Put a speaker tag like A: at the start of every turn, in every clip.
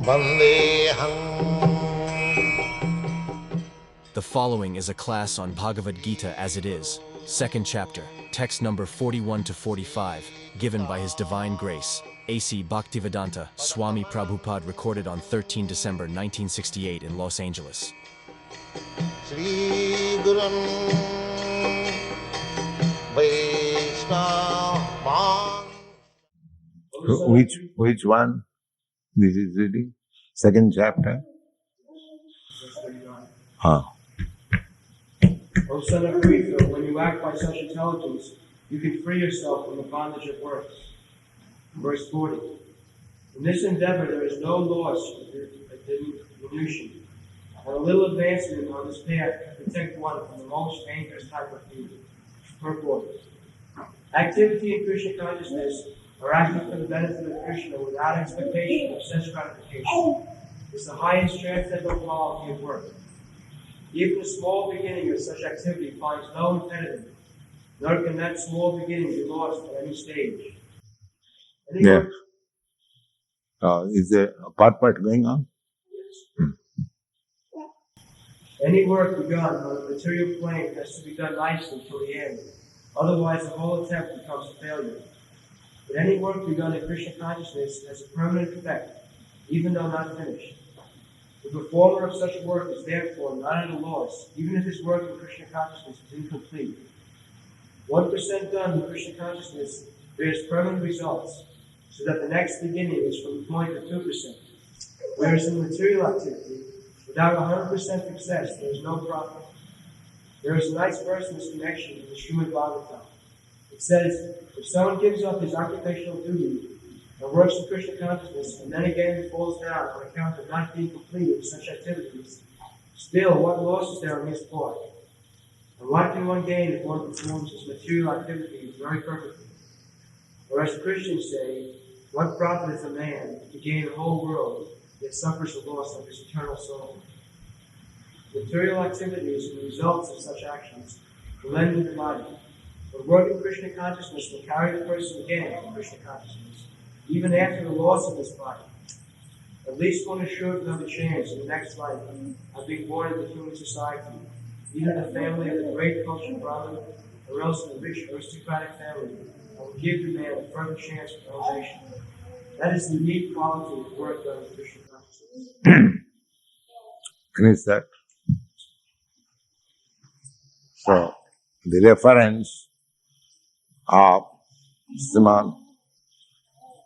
A: The following is a class on Bhagavad Gita as it is, second chapter, text number 41 to 45, given by His Divine Grace, A.C. Bhaktivedanta Swami Prabhupada, recorded on 13 December 1968 in Los Angeles.
B: Which one this is reading? Second chapter?
C: O son of Krishna, when you act by such intelligence, you can free yourself from the bondage of works. Verse 40. In this endeavor there is no loss of diminution, and a little advancement on this path can protect one from the most dangerous type of evil. Purport. Activity in Krishna consciousness, or acting for the benefit of Krishna without expectation of sense gratification, is the highest transcendental quality of work. Even the small beginning of such activity finds no impediment, nor can that small beginning be lost at any stage.
B: Yes. Is there a part going on?
C: Yes. Any work begun on the material plane has to be done nicely till the end, otherwise the whole attempt becomes a failure. But any work begun in Krishna consciousness has a permanent effect, even though not finished. The performer of such work is therefore not at a loss, even if his work in Krishna consciousness is incomplete. 1% done in Krishna consciousness bears permanent results, so that the next beginning is from the point of 2%. Whereas in material activity, without 100% success, there is no profit. There is a nice verse in this connection in the Srimad Bhagavatam. It says, if someone gives up his occupational duty and works in Krishna consciousness, and then again falls down on account of not being completed in such activities, still what loss is there on his part? And what can one gain if one performs his material activities very perfectly? Or as the Christians say, what profit is a man to gain the whole world, yet suffers the loss of his eternal soul? Material activities and the results of such actions will end in the body. But work in Krishna consciousness will carry the person again in Krishna consciousness, even after the loss of this body. At least one is sure to have a chance in the next life of being born into human society, either in the family of the great culture Brahmin, or else in a rich aristocratic family, that will give the man a further chance of elevation. That is the unique quality of work done in Krishna consciousness.
B: Finish that. So, the reference of Srimad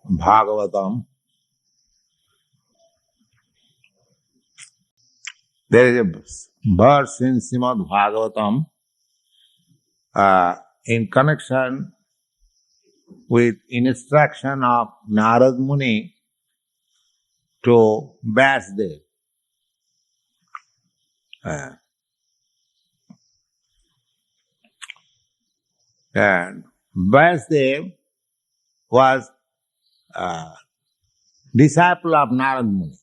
B: Bhagavatam, there is a verse in Srimad Bhagavatam in connection with instruction of Narad Muni to Vaishnava. And Vaishnava was a disciple of Narad Muni.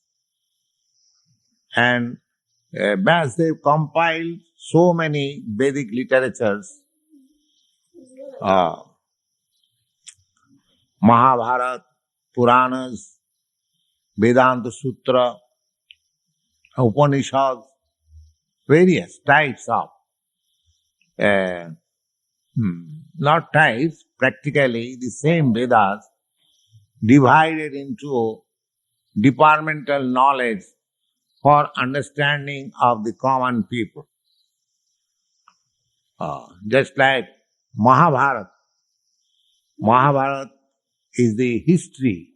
B: And Vaishnava compiled so many Vedic literatures, Mahabharata, Puranas, Vedanta Sutra, Upanishads, various types of, not types, practically the same Vedas divided into departmental knowledge for understanding of the common people. Just like Mahabharata. Mahabharata is the history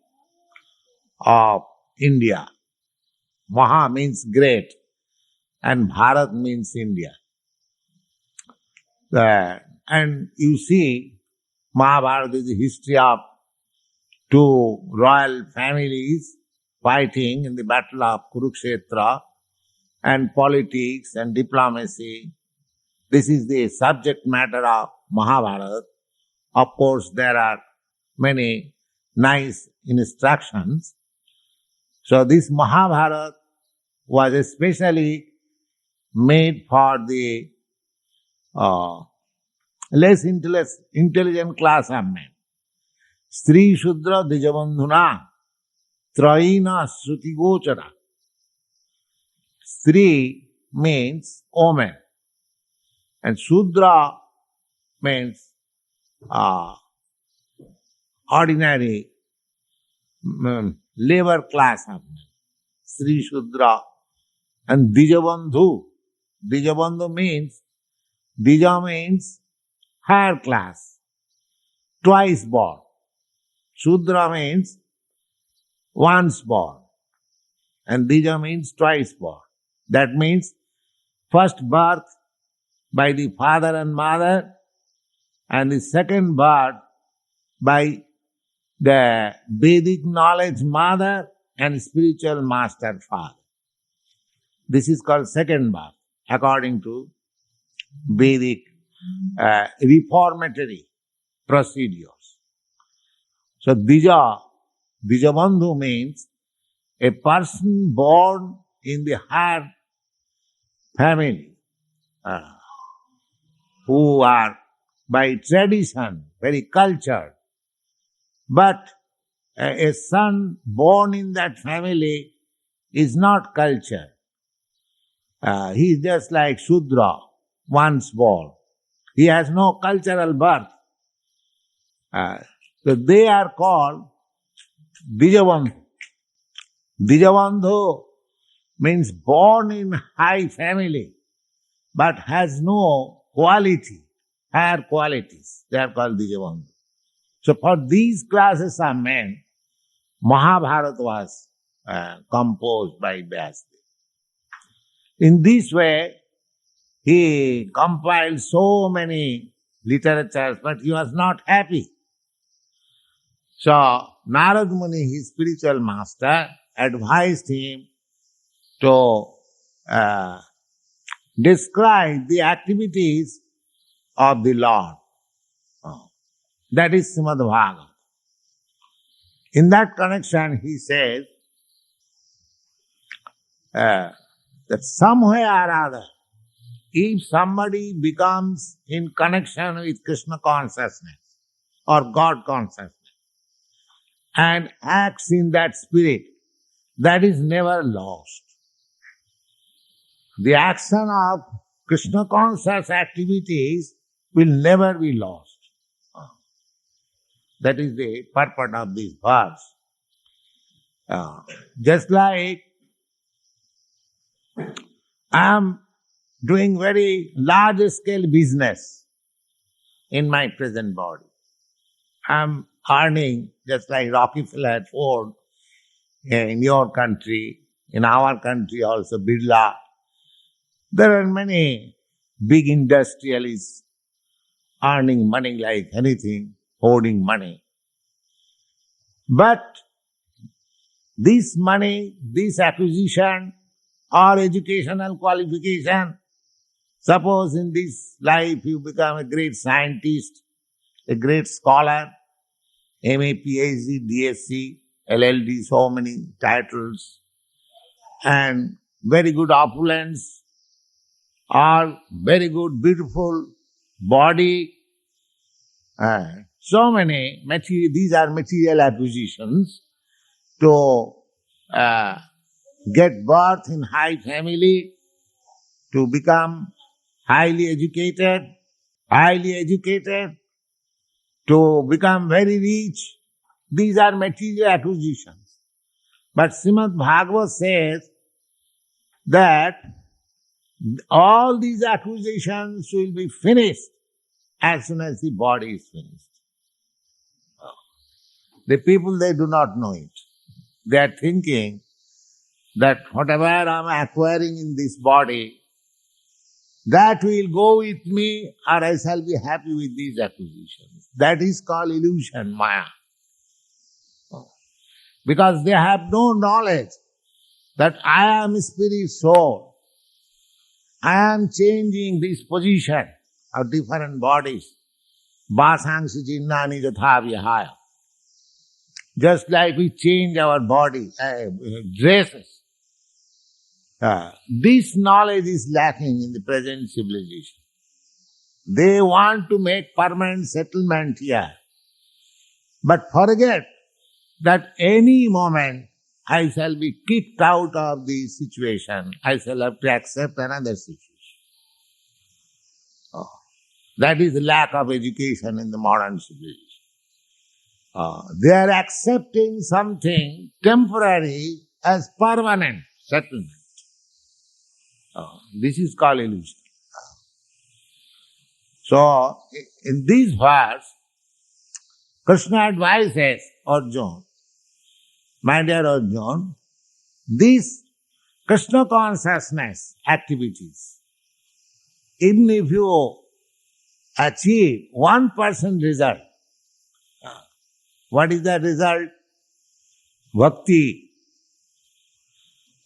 B: of India. Maha means great and Bharat means India. And you see, Mahabharata is the history of two royal families fighting in the battle of Kurukshetra, and politics and diplomacy. This is the subject matter of Mahabharata. Of course, there are many nice instructions. So this Mahabharata was especially made for the less intelligent class of men. Sri Shudra Dijabandhuna Traina Sruti Gochara. Stri means woman, and Shudra means ordinary labor class of men. Sri Shudra and Dijabandhu. Dijabandhu means, Dija means higher class, twice born. Shudra means once born, and Dija means twice born. That means first birth by the father and mother, and the second birth by the Vedic knowledge mother and spiritual master father. This is called second birth, according to Vedic reformatory procedures. So Dijabandhu means a person born in the higher family, who are by tradition very cultured, but a son born in that family is not cultured. He is just like Shudra, once born. He has no cultural birth. So they are called Dijabandhu. Dijabandhu means born in high family, but has no quality, higher qualities. They are called Dijabandhu. So for these classes of men, Mahabharata was composed by Vyasadeva. In this way, he compiled so many literatures, but he was not happy. So Narad Muni, his spiritual master, advised him to describe the activities of the Lord. That is Srimad Bhagavatam. In that connection, he says that somewhere or other, if somebody becomes in connection with Krishna consciousness or God consciousness and acts in that spirit, that is never lost. The action of Krishna conscious activities will never be lost. That is the purport of this verse. Just like I am doing very large scale business in my present body. I am earning just like Rockefeller, Ford in your country, in our country also, Birla. There are many big industrialists earning money like anything, hoarding money. But this money, this acquisition or educational qualification, suppose in this life you become a great scientist, a great scholar, MA, PhD, DSc, LLD, so many titles, and very good opulence, or very good, beautiful body, so many material, these are material acquisitions to get birth in high family, to become highly educated, to become very rich. These are material acquisitions. But Srimad Bhagavad says that all these acquisitions will be finished as soon as the body is finished. The people, they do not know it. They are thinking that whatever I am acquiring in this body, that will go with me or I shall be happy with these acquisitions. That is called illusion, Maya. Because they have no knowledge that I am spirit soul. I am changing this position of different bodies. Vasangsi chinnani jatha vihaya. Just like we change our body, dresses. This knowledge is lacking in the present civilization. They want to make permanent settlement here, but forget that any moment I shall be kicked out of the situation. I shall have to accept another situation. Oh, that is the lack of education in the modern civilization. They are accepting something temporary as permanent settlement. This is called illusion. So, in this verse, Krishna advises Arjuna, my dear Arjuna, these Krishna consciousness activities, even if you achieve 1% result, what is the result? Bhakti.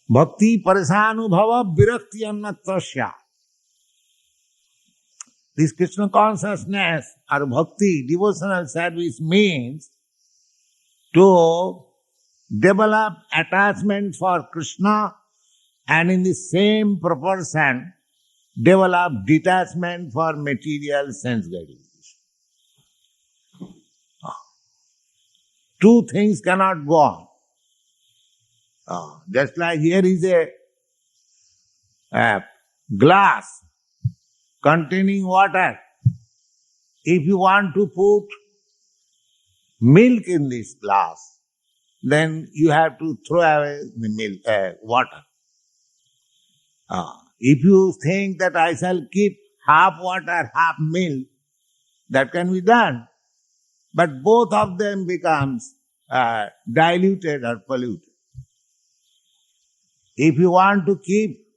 B: Bhakti parasanubhava virakti annatrasya. This Krishna consciousness or bhakti, devotional service means to develop attachment for Krishna and in the same proportion develop detachment for material sense gratification. Two things cannot go on. Just like here is a glass containing water. If you want to put milk in this glass, then you have to throw away the milk, water. If you think that I shall keep half water, half milk, that can be done. But both of them becomes diluted or polluted. If you want to keep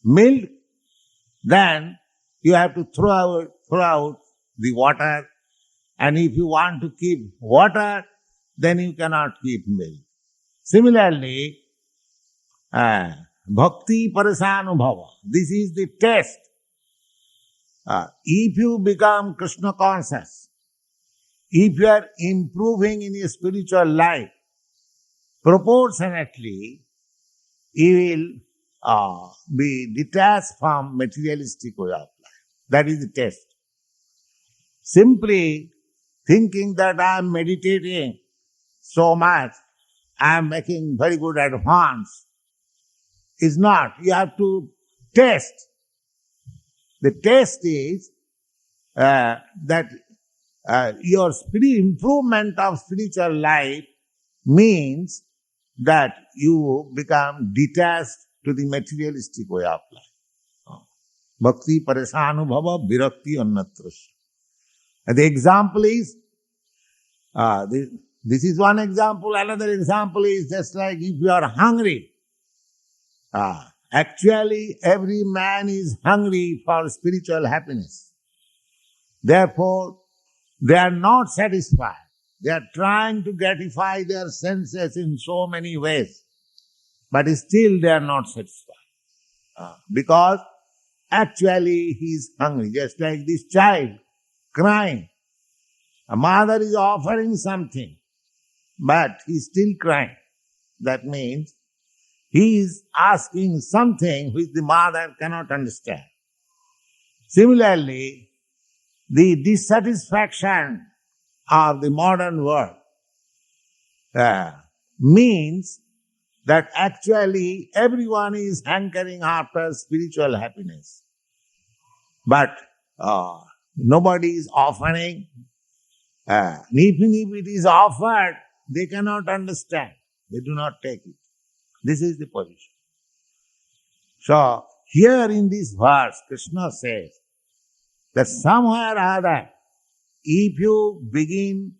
B: milk, then you have to throw out the water. And if you want to keep water, then you cannot keep milk. Similarly, bhakti parasanubhava. This is the test. If you become Krishna conscious, if you are improving in your spiritual life, proportionately, you will be detached from materialistic way of life. That is the test. Simply thinking that I am meditating so much, I am making very good advance, is not. You have to test. The test is that your improvement of spiritual life means that you become detached to the materialistic way of life. Bhakti parasanubhava virakti annatrasya. And the example is, this is one example. Another example is just like if you are hungry. Actually, every man is hungry for spiritual happiness. Therefore, they are not satisfied. They are trying to gratify their senses in so many ways. But still they are not satisfied. Because actually he is hungry. Just like this child crying. A mother is offering something, but he is still crying. That means he is asking something which the mother cannot understand. Similarly, the dissatisfaction of the modern world means that actually everyone is hankering after spiritual happiness. But nobody is offering. Even if it is offered, they cannot understand. They do not take it. This is the position. So, here in this verse, Krishna says that somewhere or other, if you begin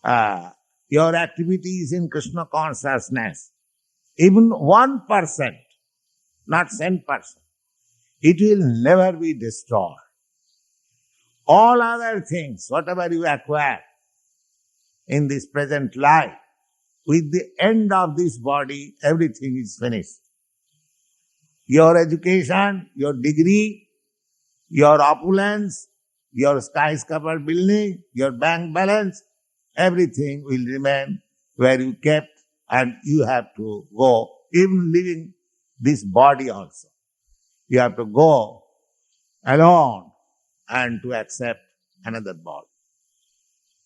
B: your activities in Krishna consciousness, even 1%, not 10%, it will never be destroyed. All other things, whatever you acquire in this present life, with the end of this body, everything is finished. Your education, your degree, your opulence, your skyscraper building, your bank balance, everything will remain where you kept, and you have to go, even leaving this body also. You have to go alone and to accept another body.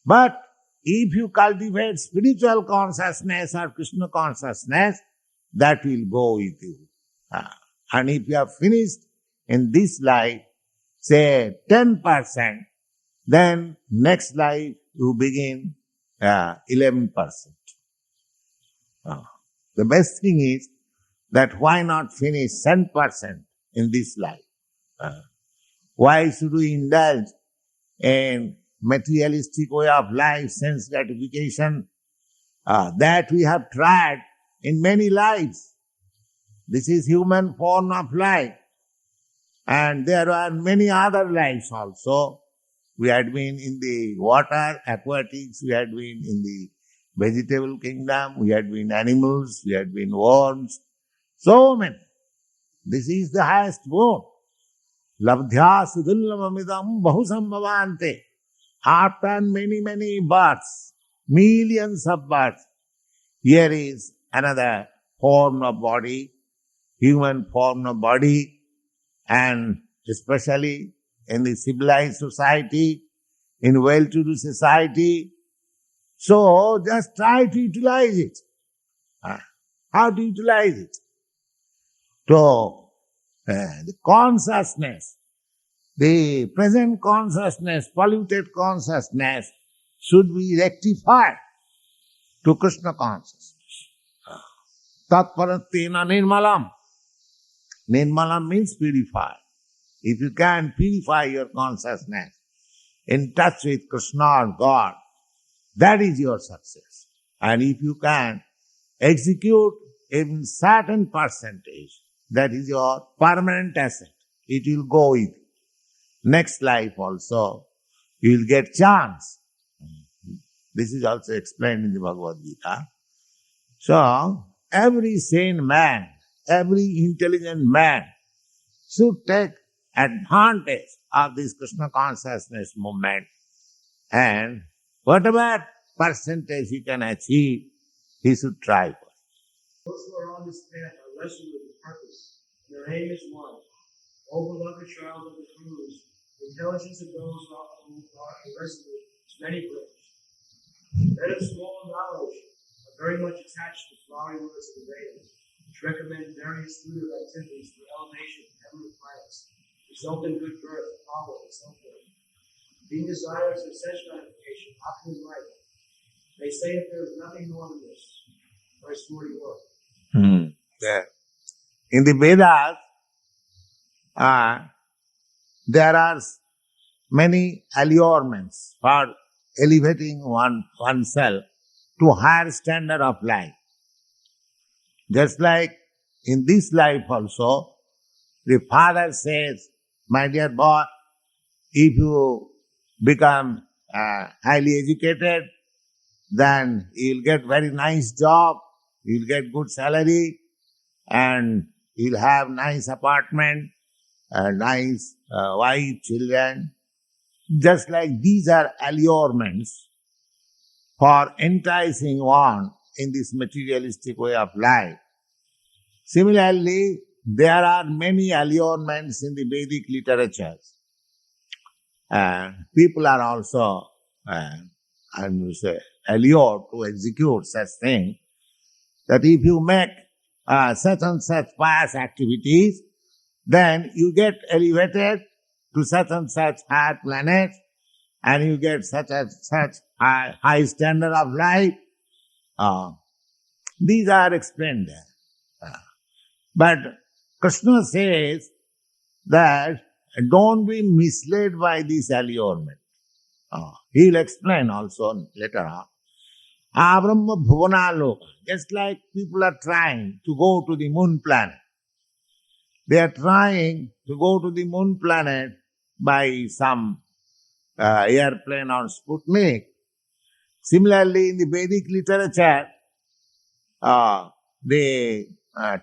B: But if you cultivate spiritual consciousness or Krishna consciousness, that will go with you. And if you have finished in this life, say 10%, then next life you begin 11%. The best thing is that why not finish 10% in this life? Why should we indulge in materialistic way of life, sense gratification? That we have tried in many lives. This is human form of life. And there are many other lives also. We had been in the water, aquatics, we had been in the vegetable kingdom, we had been animals, we had been worms. So many. This is the highest boon. Labdhya sudullamamidam bahusambhavante. After many births, millions of births, here is another form of body, human form of body, and especially in the civilized society, in well-to-do society. So just try to utilize it. How to utilize it? So the consciousness, the present consciousness, polluted consciousness should be rectified to Krishna consciousness. Tatparatena nirmalam. Nirmalam means purify. If you can purify your consciousness in touch with Krishna or God, that is your success. And if you can execute in certain percentage, that is your permanent asset. It will go with you. Next life also, you will get chance. This is also explained in the Bhagavad Gita. So, every sane man, every intelligent man should take advantage of this Krishna consciousness movement, and whatever percentage he can achieve, he should try for.
C: Those who are on this path are resolute with purpose. Their aim is one. O beloved child of the Gurus, the intelligence of those who are irresolute is many branches. Men of small knowledge are very much attached to flowery words of the Vedas, which recommend various fruitive activities for elevation of heavenly planets, result in good birth, power, and so forth. Being desirous of sense gratification, often in life, they say that there is nothing more than this. Verse 41.
B: Yeah. In the Vedas, there are many allurements for elevating oneself to higher standard of life. Just like in this life also, the father says, my dear boy, if you become highly educated, then you'll get very nice job, you'll get good salary, and you'll have nice apartment, nice wife, children. Just like these are allurements for enticing one in this materialistic way of life. Similarly, there are many allurements in the Vedic literatures. People are also allured to execute such things, that if you make such and such pious activities, then you get elevated to such and such high planets, and you get such and such high standard of life. These are explained there. But Krishna says that don't be misled by this allurement. He'll explain also later on. Abrahma Bhuvana Loka. Just like people are trying to go to the moon planet. They are trying to go to the moon planet by some airplane or Sputnik. Similarly, in the Vedic literature, the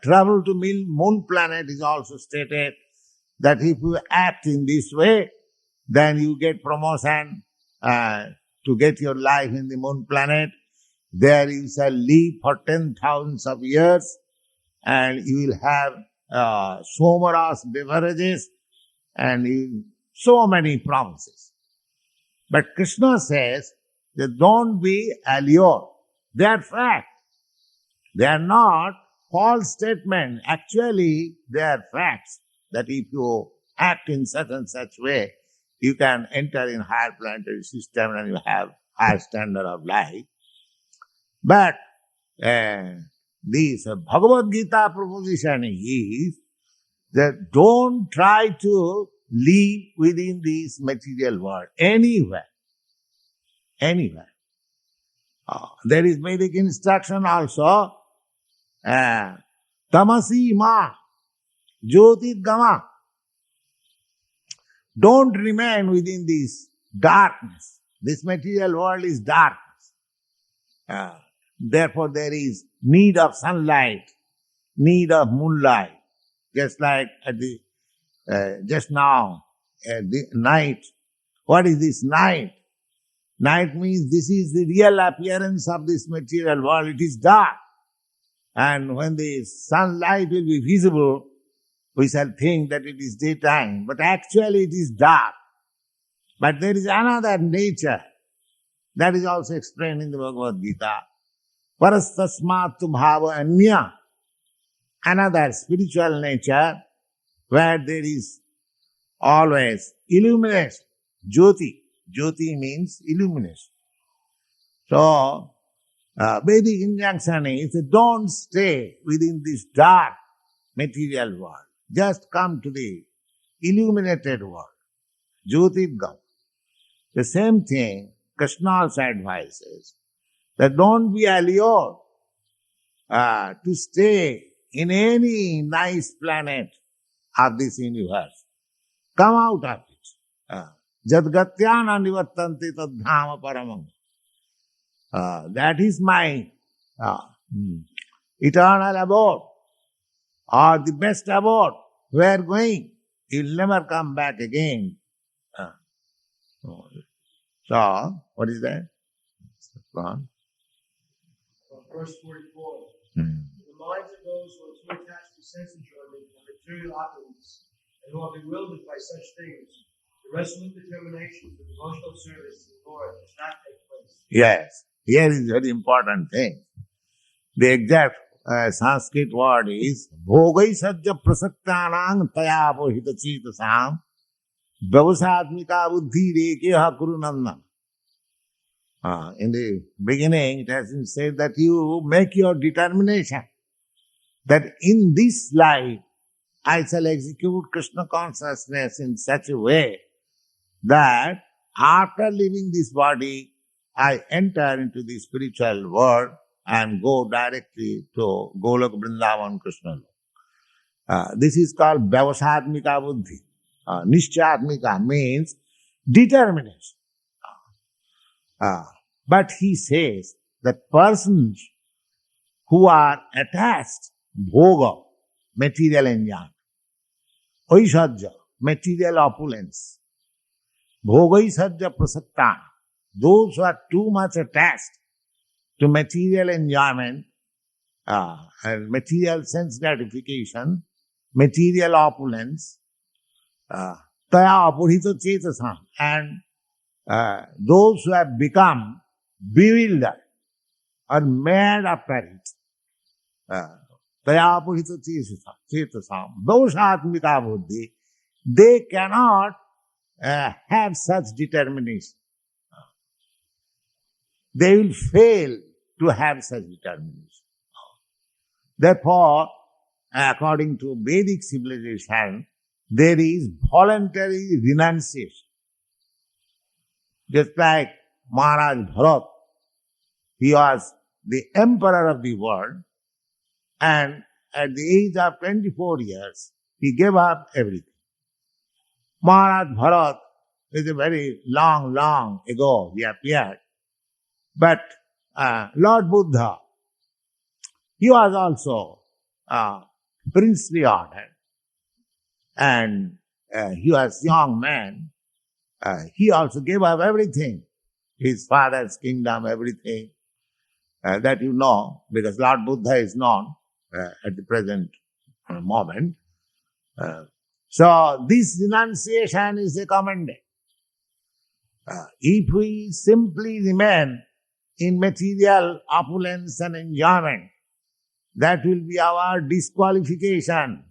B: travel to moon planet is also stated that if you act in this way, then you get promotion to get your life in the moon planet. There you shall live for 10,000 of years, and you will have somaras beverages, and so many promises. But Krishna says that don't be allure. They are fact. They are not false statement. Actually, they are facts that if you act in such and such way, you can enter in higher planetary system and you have higher standard of life. But this Bhagavad Gita proposition is that don't try to live within this material world anywhere. Anywhere. There is Vedic instruction also. Tamasi ma jyoti gama. Don't remain within this darkness. This material world is darkness. Therefore, there is need of sunlight, need of moonlight. Just like at the just now, at the night. What is this night? Night means this is the real appearance of this material world. It is dark. And when the sunlight will be visible, we shall think that it is daytime. But actually it is dark. But there is another nature that is also explained in the Bhagavad Gita. Parastasmatu bhava anya. Another spiritual nature where there is always illumination. Jyoti. Jyoti means illumination. So, Vedic injunction is don't stay within this dark material world. Just come to the illuminated world. Jyotirgam. The same thing Krishna also advises that don't be allured to stay in any nice planet of this universe. Come out of it. Jadgatyana nivartanti tadhama paramam. That is my eternal abode, or the best abode. We are going. You'll never come back again. So, what is that?
C: Verse 44. The minds of those who are too attached to sense enjoyment and material opulence, and who are bewildered by such things, the resolute determination for devotional service to the Lord does not take place.
B: Yes, here is a very important thing. The exact Sanskrit word is bhogai sajja prasaktanang tayapohita chetasam vyavasatmika buddhi rekeha kurunanna. In the beginning, it has been said that you make your determination that in this life I shall execute Krishna consciousness in such a way that after leaving this body, I enter into the spiritual world and go directly to Golok Vrindavan Krishna. This is called Vyavasatmika Buddhi. Nishchatmika means determination. But he says that persons who are attached, bhoga, material enjoyment, oishadja, material opulence, bhogaisajja prasakta, those who are too much attached to material enjoyment and material sense gratification, material opulence, taya apurhita chetasam, and those who have become bewildered or mad after it, taya apurhita chetasam, doshatmika buddhi, they cannot have such determination. They will fail to have such determination. Therefore, according to Vedic civilization, there is voluntary renunciation. Just like Maharaj Bharat, he was the emperor of the world, and at the age of 24 years, he gave up everything. Maharaj Bharat is a very long ago he appeared. But Lord Buddha, he was also princely order, and he was young man. He also gave up everything, his father's kingdom, everything that you know, because Lord Buddha is known at the present moment. So this renunciation is recommended. If we simply remain in material opulence and enjoyment, that will be our disqualification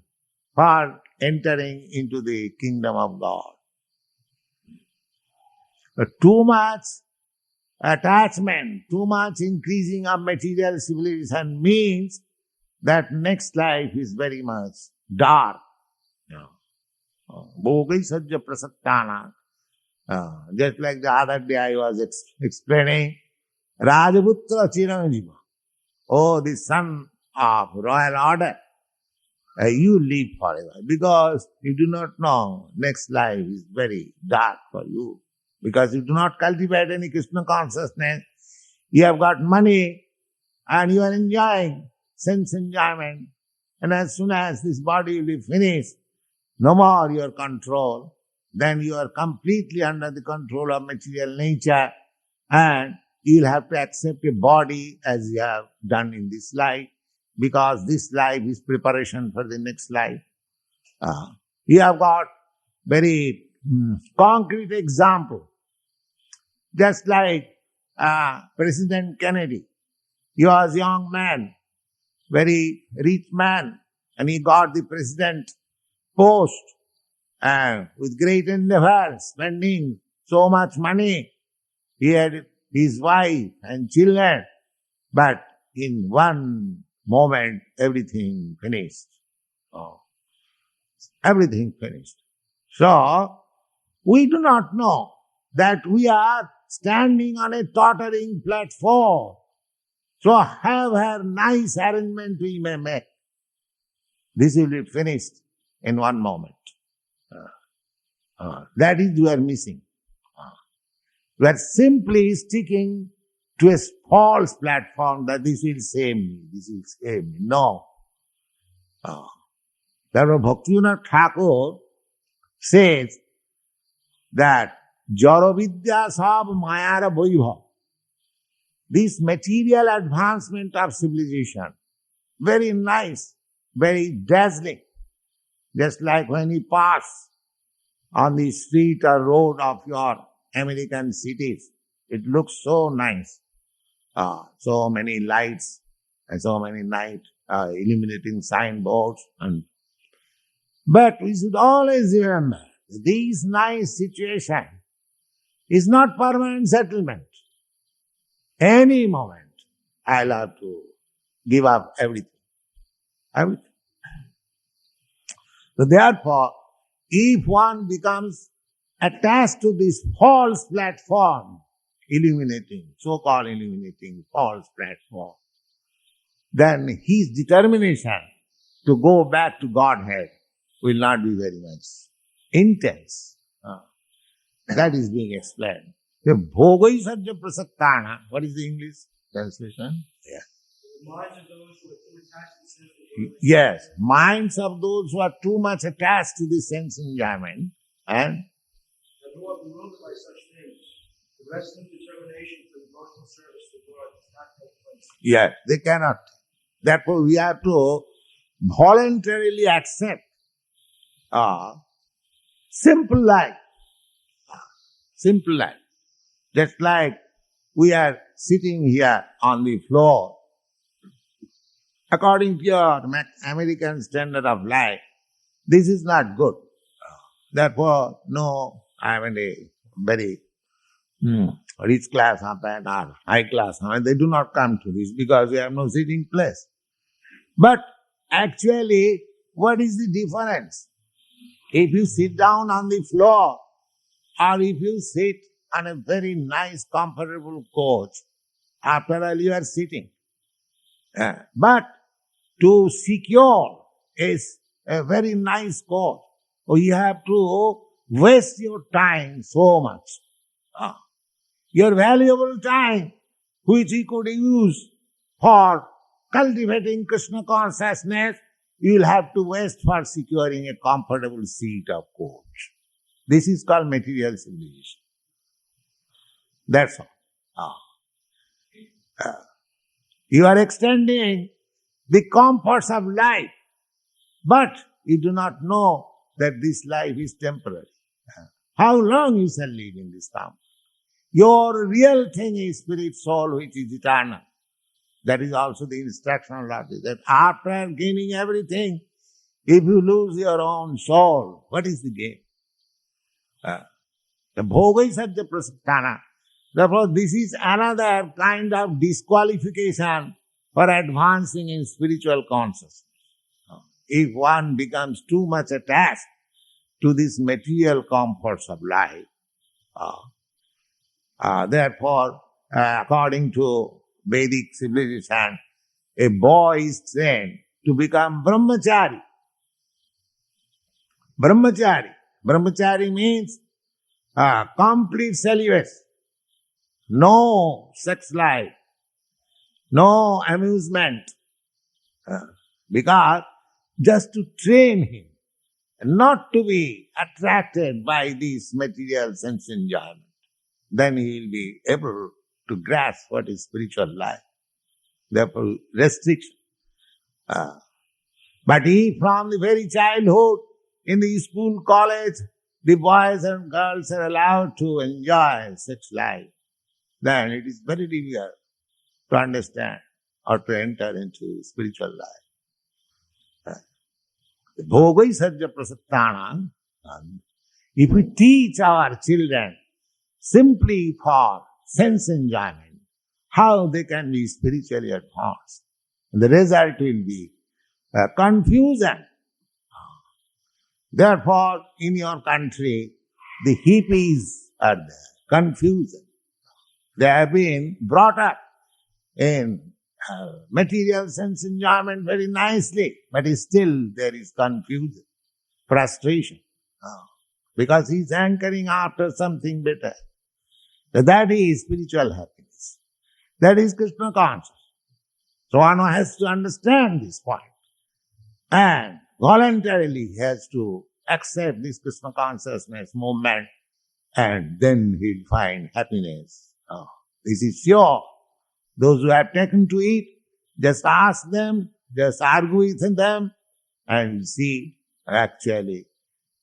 B: for entering into the kingdom of God. But too much attachment, too much increasing of material civilization means that next life is very much dark. Bhogai sajja prasattana. Just like the other day I was explaining, Rajaputra Chiranjiva. Oh, the son of royal order. You live forever because you do not know next life is very dark for you. Because you do not cultivate any Krishna consciousness. You have got money and you are enjoying sense enjoyment. And as soon as this body will be finished, no more your control, then you are completely under the control of material nature and you will have to accept a body as you have done in this life because this life is preparation for the next life. You have got very concrete example. Just like President Kennedy. He was a young man, very rich man, and he got the president post with great endeavor, spending so much money. He had his wife and children, but in one moment, everything finished. Everything finished. So, we do not know that we are standing on a tottering platform. So, however nice arrangement we may make, this will be finished in one moment. That is we are missing. We are simply sticking to a false platform that this will save me, this will save me. No. Therefore, Bhaktivinoda Thakur says that Jara Vidya Sab Mayara Vaibhav, this material advancement of civilization, very nice, very dazzling. Just like when you pass on the street or road of your American cities, it looks so nice. So many lights and so many night illuminating signboards. But we should always remember, this nice situation is not permanent settlement. Any moment, I'll have to give up everything. Everything. So therefore, if one becomes attached to this false platform, so-called illuminating false platform, then his determination to go back to Godhead will not be very much intense. That is being explained. The bhogai sajja prasattana. What is the English translation? Yeah.
C: The minds of those who are too attached to sense enjoyment.
B: Yes, minds of those who are too much attached to the sense enjoyment and
C: who are bewildered by such things. The restless determination for devotional service to God does not take place.
B: yes, they cannot. Therefore, we have to voluntarily accept simple life. Simple life. Just like we are sitting here on the floor. According to your American standard of life, this is not good. Therefore, no, I am in a very rich class or high class. They do not come to this because we have no sitting place. But actually, what is the difference? If you sit down on the floor or if you sit on a very nice, comfortable couch, after all you are sitting. But to secure a very nice couch, you have to waste your time so much. Your valuable time, which you could use for cultivating Krishna consciousness, you will have to waste for securing a comfortable seat of couch. This is called material civilization. That's all. You are extending the comforts of life, but you do not know that this life is temporary. How long you shall live in this comfort? Your real thing is spirit, soul, which is eternal. That is also the instructional logic, that after gaining everything, if you lose your own soul, what is the gain? The bhogai satya prasthana. Therefore, this is another kind of disqualification for advancing in spiritual consciousness. If one becomes too much attached to these material comforts of life, therefore, according to Vedic civilization, a boy is trained to become brahmachari. Brahmachari. Brahmachari means complete celibacy. No sex life. No amusement. Because just to train him not to be attracted by these material sense enjoyment, then he will be able to grasp what is spiritual life. Therefore, restriction. But if from the very childhood, in the school, college, the boys and girls are allowed to enjoy such life, then it is very difficult to understand or to enter into spiritual life. Bhogai sajya prasattana. If we teach our children simply for sense enjoyment, how they can be spiritually advanced, the result will be confusion. Therefore, in your country, the hippies are there, confusion. They have been brought up in material sense enjoyment very nicely, but still there is confusion, frustration, because he is hankering after something better. That is spiritual happiness. That is Krishna consciousness. So one has to understand this point and voluntarily has to accept this Krishna consciousness movement, and then he'll find happiness. This is sure. Those who have taken to it, just ask them, just argue with them, and see, actually,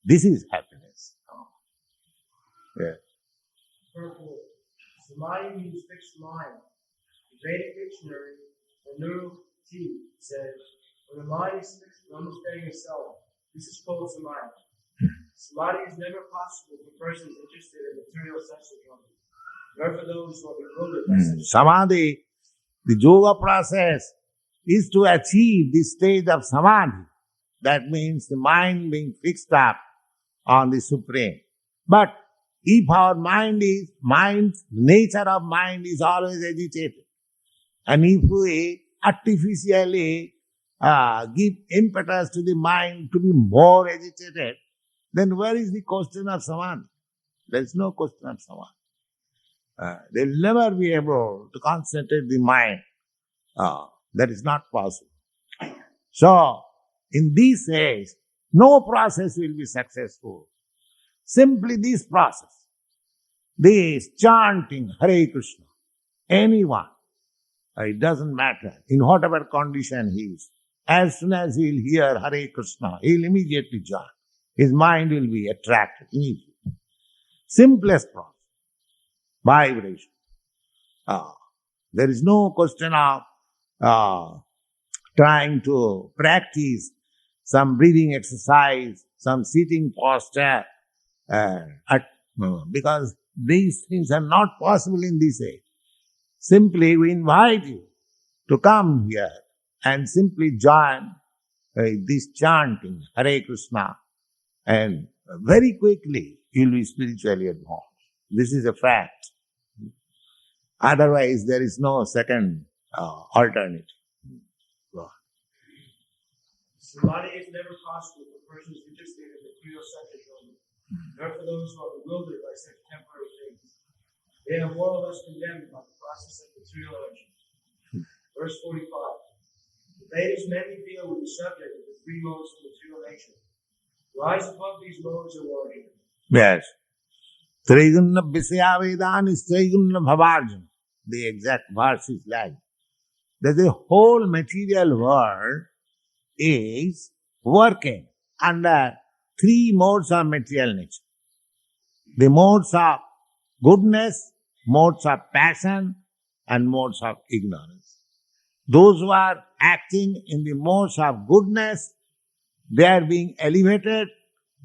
B: this is happiness. Yeah.
C: Purple. Samadhi means fixed mind. The Vedic dictionary, the Neuroti, says, when the mind is fixed on understanding itself, this is called samadhi. Samadhi is never possible for persons interested in material sense enjoyment, nor for those who are bewildered by sense.
B: Samadhi, the yoga process, is to achieve this stage of samadhi. That means the mind being fixed up on the Supreme. But if our nature of mind is always agitated, and if we artificially give impetus to the mind to be more agitated, then where is the question of samadhi? There is no question of samadhi. They will never be able to concentrate the mind. That is not possible. So, in this age, no process will be successful. Simply this process, this chanting Hare Krishna, anyone, it doesn't matter in whatever condition he is, as soon as he will hear Hare Krishna, he will immediately chant. His mind will be attracted immediately. Simplest process, vibration. There is no question of trying to practice some breathing exercise, some sitting posture, because these things are not possible in this age. Simply we invite you to come here and simply join this chanting, Hare Krishna, and very quickly you will be spiritually advanced. This is a fact. Otherwise, there is no second alternative.
C: Samadhi is never possible for persons interested in material sense enjoyment, nor for those who are bewildered by such temporary things. They are more or less condemned by the process of material energy. Verse 45. The Vedas mainly deal with the subject of the three modes of material nature. Rise above these modes, O warrior.
B: Yes. Trigunna Visaya Vedani Trigunna Bhavarjan. The exact verse is like that the whole material world is working under three modes of material nature. The modes of goodness, modes of passion and modes of ignorance. Those who are acting in the modes of goodness, they are being elevated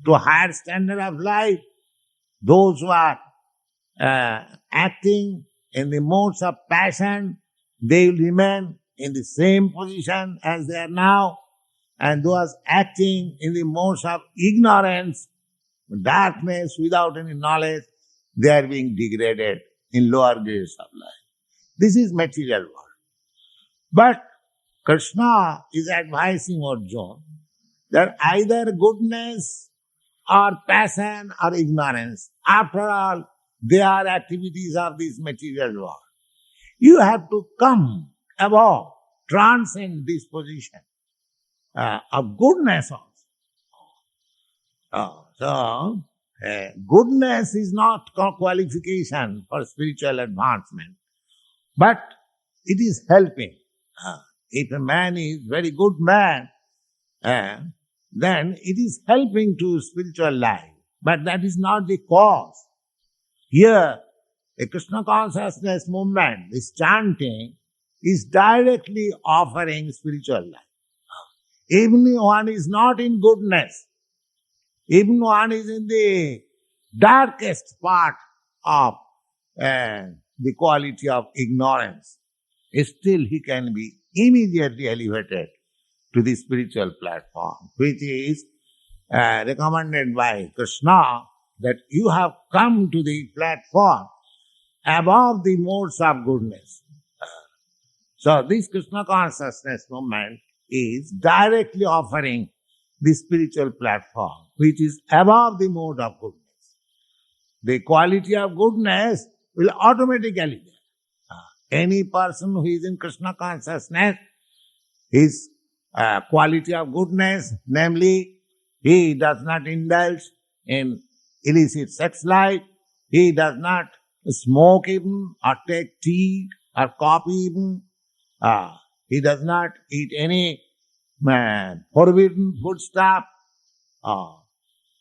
B: to a higher standard of life. Those who are acting in the modes of passion, they will remain in the same position as they are now. And those acting in the modes of ignorance, darkness, without any knowledge, they are being degraded in lower grades of life. This is material world. But Krishna is advising Arjuna that either goodness or passion or ignorance, after all, they are activities of this material world. You have to come above, transcend this position of goodness also. Goodness is not qualification for spiritual advancement, but it is helping. If a man is very good man, then it is helping to spiritual life. But that is not the cause. Here, a Krishna consciousness movement, this chanting, is directly offering spiritual life. Even if one is not in goodness, even one is in the darkest part of the quality of ignorance, still he can be immediately elevated to the spiritual platform, which is recommended by Krishna, that you have come to the platform above the modes of goodness. So this Krishna consciousness movement is directly offering the spiritual platform, which is above the mode of goodness. The quality of goodness will automatically there. Any person who is in Krishna consciousness, his quality of goodness, namely, he does not indulge in illicit sex life, he does not smoke even, or take tea or coffee even, he does not eat any forbidden food stuff,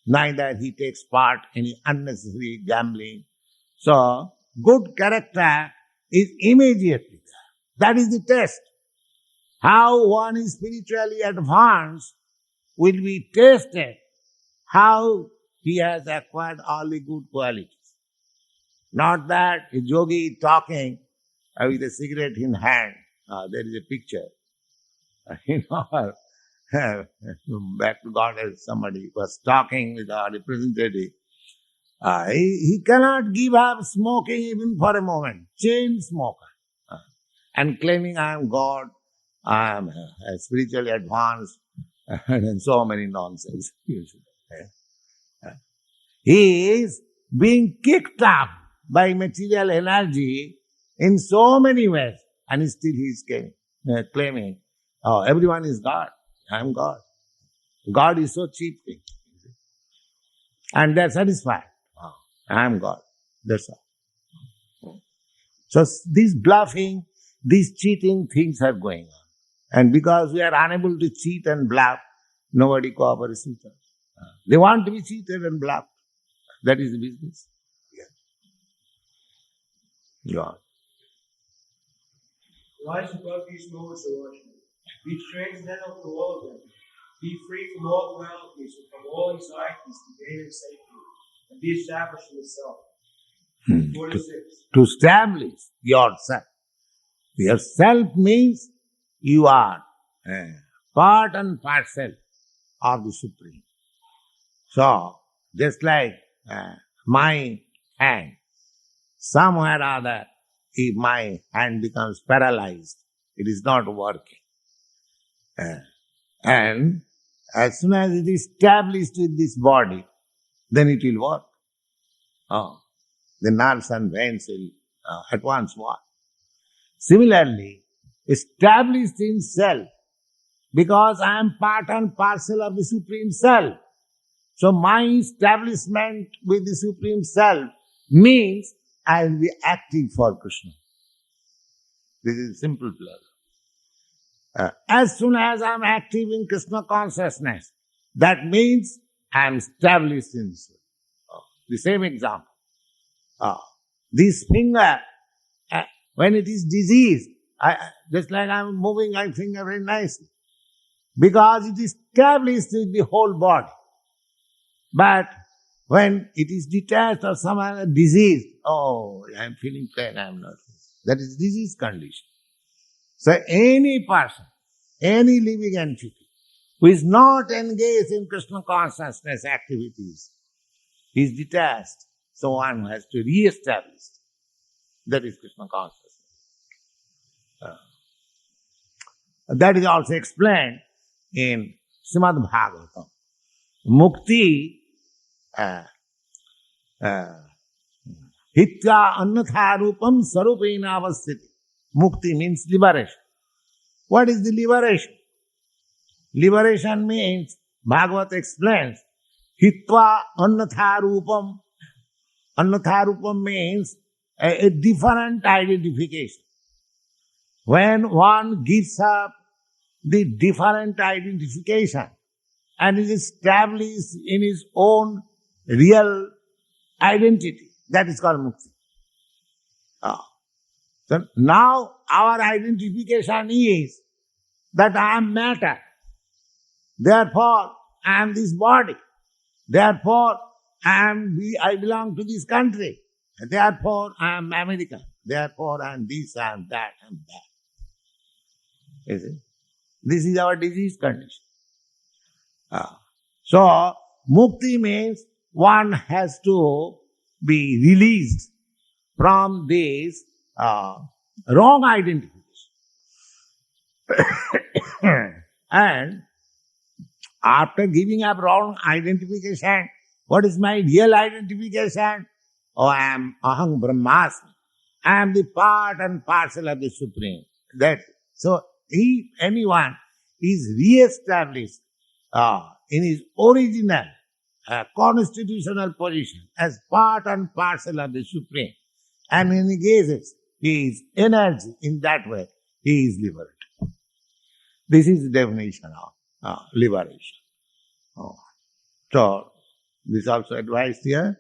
B: neither he takes part in any unnecessary gambling. So, good character is immediately there. That is the test. How one is spiritually advanced will be tested how he has acquired all the good qualities. Not that a yogi is talking with a cigarette in hand. There is a picture. Back to God, as somebody was talking with our representative. He cannot give up smoking even for a moment. Chain smoker. And claiming I am God, I am spiritually advanced, and so many nonsense. He is being kicked up by material energy in so many ways, and still he is claiming, oh, everyone is God, I am God. God is so cheap thing. And they are satisfied. Oh, I am God. That's all. So this bluffing, these cheating things are going on. And because we are unable to cheat and bluff, nobody cooperates with us. They want to be cheated and bluffed. That is the business. God.
C: Rise above these modes, O Arjuna. Be transcendental to all of them. Be free from all dualities and from all anxieties to gain in safety, and be established in the self. 46.
B: To establish yourself. Yourself means you are part and parcel of the Supreme. So, just like my hand, somewhere or other, if my hand becomes paralyzed, it is not working. And as soon as it is established with this body, then it will work. The nerves and veins will at once work. Similarly, established in self, because I am part and parcel of the Supreme Self. So my establishment with the Supreme Self means I will be acting for Krishna. This is simple pleasure. As soon as I am active in Krishna consciousness, that means I am established in Soul. The same example. This finger, when it is diseased, just like I'm moving my finger very nicely, because it is established in the whole body. But when it is detached or some other disease, oh, I'm feeling pain, I'm not. That is disease condition. So any person, any living entity who is not engaged in Krishna consciousness activities is detached. So one has to re-establish. That is Krishna consciousness. That is also explained in Srimad Bhagavatam. Mukti hitya annatharupam sarupena avasthiti. Mukti means liberation. What is the liberation? Liberation means, Bhagavad explains, hitva annatharupam. Annatharupam means a different identification. When one gives up the different identification and is established in his own real identity, that is called mukti. So now our identification is that I am matter. Therefore, I am this body. Therefore, I belong to this country. Therefore, I am American. Therefore, I am this, I am that, I am that. You see? This is our disease condition. So, mukti means one has to be released from this wrong identification. And after giving up wrong identification, what is my real identification? Oh, I am aham brahmasmi. I am the part and parcel of the Supreme. So, if anyone is re-established in his original constitutional position as part and parcel of the Supreme, and engages his energy in that way, he is liberated. This is the definition of liberation. So, this also advised here.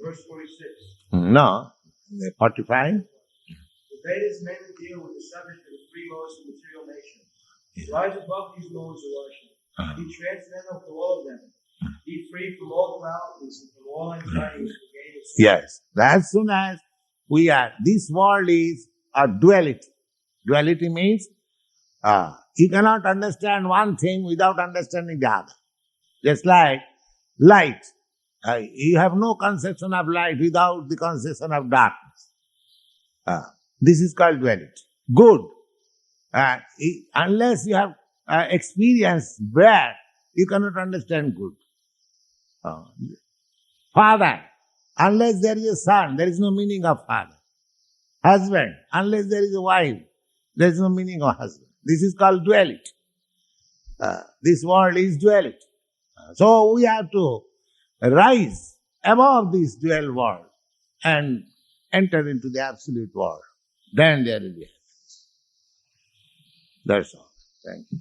C: Verse 46.
B: No, 45.
C: The Vedas mainly deal with the subject of the three modes of material nature. Rise above these modes of worship. Be transcendental to all of them. Be free from all dualities and from all anxieties for gaining strength.
B: Yes. As soon as we are, this world is a duality. Duality means you cannot understand one thing without understanding the other. Just like light. You have no conception of light without the conception of darkness. This is called duality. Good. Unless you have experienced bad, you cannot understand good. Father, unless there is a son, there is no meaning of father. Husband, unless there is a wife, there is no meaning of husband. This is called duality. This world is duality. So we have to rise above this dual world and enter into the absolute world. Then there will be happiness. That's all. Thank you.